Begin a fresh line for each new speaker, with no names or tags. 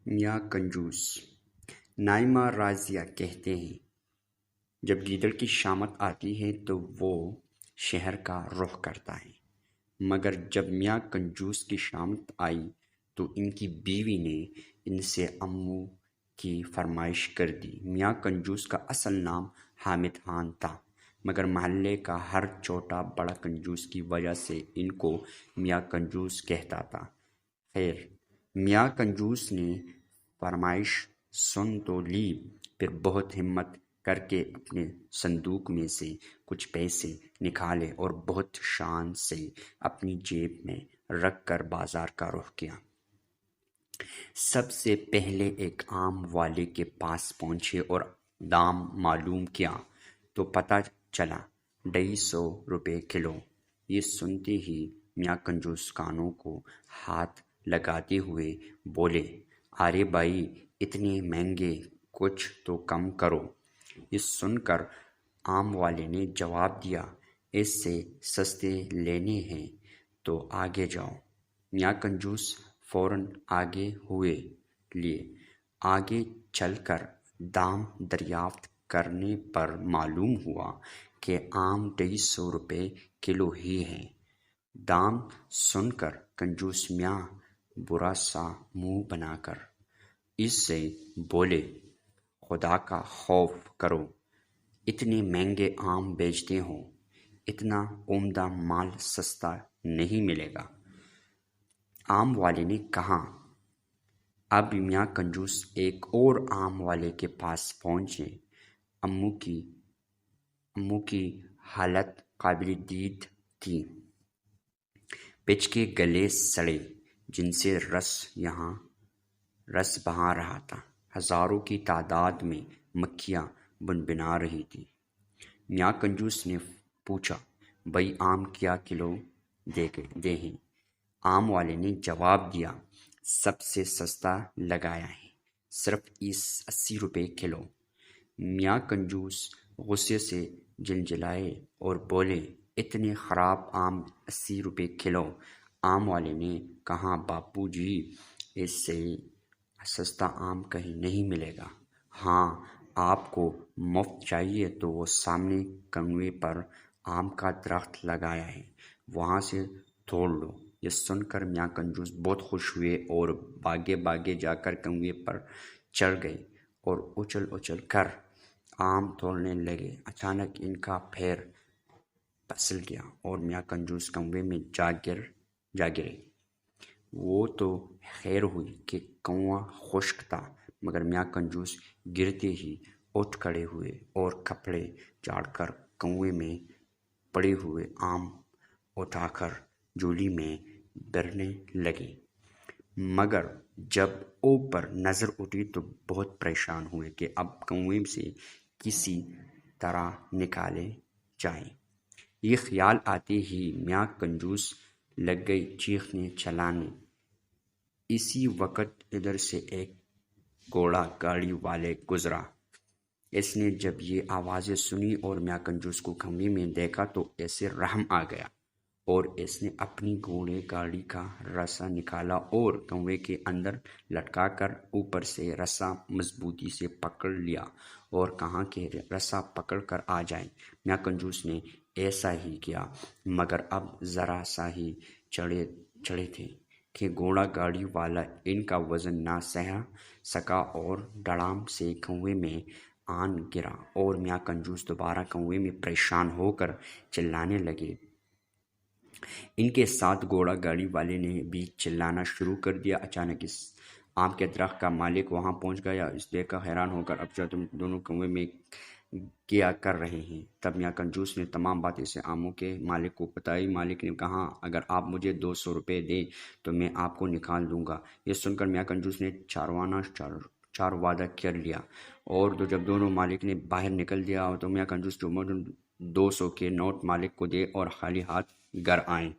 میاں کنجوس۔ نائمہ رازیہ کہتے ہیں جب گیدڑ کی شامت آتی ہے تو وہ شہر کا رخ کرتا ہے، مگر جب میاں کنجوس کی شامت آئی تو ان کی بیوی نے ان سے امّو کی فرمائش کر دی۔ میاں کنجوس کا اصل نام حامد خان تھا، مگر محلے کا ہر چھوٹا بڑا کنجوس کی وجہ سے ان کو میاں کنجوس کہتا تھا۔ خیر، میاں کنجوس نے فرمائش سن تو لی، پھر بہت ہمت کر کے اپنے صندوق میں سے کچھ پیسے نکالے اور بہت شان سے اپنی جیب میں رکھ کر بازار کا رخ کیا۔ سب سے پہلے ایک آم والے کے پاس پہنچے اور دام معلوم کیا تو پتہ چلا 250 روپے کلو۔ یہ سنتے ہی میاں کنجوس کانوں کو ہاتھ لگاتے ہوئے بولے، ارے بھائی اتنے مہنگے، کچھ تو کم کرو۔ یہ سن کر آم والے نے جواب دیا، اس سے سستے لینے ہیں تو آگے جاؤ۔ میاں کنجوس فوراً آگے ہوئے۔ آگے چل کر دام دریافت کرنے پر معلوم ہوا کہ آم 250 روپے کلو ہی ہیں۔ دام سن کر کنجوس میاں برا سا منہ بنا کر اس سے بولے، خدا کا خوف کرو، اتنے مہنگے آم بیچتے ہو، اتنا عمدہ مال سستا نہیں ملے گا۔ آم والے نے کہا۔ اب میاں کنجوس ایک اور آم والے کے پاس پہنچے۔ امّو کی حالت قابل دید تھی۔ پچ کے گلے سڑے جن سے رس بہا رہا تھا۔ ہزاروں کی تعداد میں مکھیاں بنبنا رہی تھیں۔ میاں کنجوس نے پوچھا، بھئی آم کیا کلو دے ہیں؟ آم والے نے جواب دیا، سب سے سستا لگایا ہے، صرف 80 روپے کلو۔ میاں کنجوس غصے سے جلجلائے اور بولے، اتنے خراب آم 80 روپے کلو؟ آم والے نے کہا، باپو جی اس سے سستا آم کہیں نہیں ملے گا۔ ہاں آپ کو مفت چاہیے تو وہ سامنے کنویں پر آم کا درخت لگایا ہے، وہاں سے توڑ لو۔ یہ سن کر میاں کنجوس بہت خوش ہوئے اور بھاگے جا کر کنویں پر چڑھ گئے اور اچھل کر آم توڑنے لگے۔ اچانک ان کا پیر پھسل گیا اور میاں کنجوس کنویں میں جا گرے۔ وہ تو خیر ہوئی کہ کنواں خشک تھا، مگر میاں کنجوس گرتے ہی اٹھ کھڑے ہوئے اور کپڑے جھاڑ کر کنویں میں پڑے ہوئے آم اٹھا کر جھولی میں بھرنے لگے۔ مگر جب اوپر نظر اٹھی تو بہت پریشان ہوئے کہ اب کنویں سے کسی طرح نکالے جائیں۔ یہ خیال آتے ہی میاں کنجوس لگ گئی چیخنے چلانے۔ اسی وقت ادھر سے ایک گھوڑا گاڑی والا گزرا۔ اس نے جب یہ آوازیں سنی اور میاں کنجوس کو کنویں میں دیکھا تو اسے رحم آ گیا اور اس نے اپنی گھوڑے گاڑی کا رسا نکالا اور کنویں کے اندر لٹکا کر اوپر سے رسا مضبوطی سے پکڑ لیا اور کہا کہ رسا پکڑ کر آ جائیں۔ میاں کنجوس نے ایسا ہی کیا، مگر اب ذرا سا ہی چڑھے تھے کہ گھوڑا گاڑی والا ان کا وزن نہ سہ سکا اور دھڑام سے کنویں میں آن گرا اور میاں کنجوس دوبارہ کنویں میں پریشان ہو کر چلانے لگے۔ ان کے ساتھ گھوڑا گاڑی والے نے بھی چلانا شروع کر دیا۔ اچانک اس آم کے درخت کا مالک وہاں پہنچ گیا۔ اس دیکھ کر حیران ہو کر، اب تم دونوں کنویں میں کیا کر رہے ہیں؟ تب میاں کنجوس نے تمام باتیں سے آموں کے مالک کو بتائی۔ مالک نے کہا، اگر آپ مجھے 200 روپے دیں تو میں آپ کو نکال دوں گا۔ یہ سن کر میاں کنجوس نے چار وعدہ کر لیا اور جب دونوں مالک نے باہر نکل دیا تو میاں کنجوس 200 کے نوٹ مالک کو دے اور خالی ہاتھ گھر آئے۔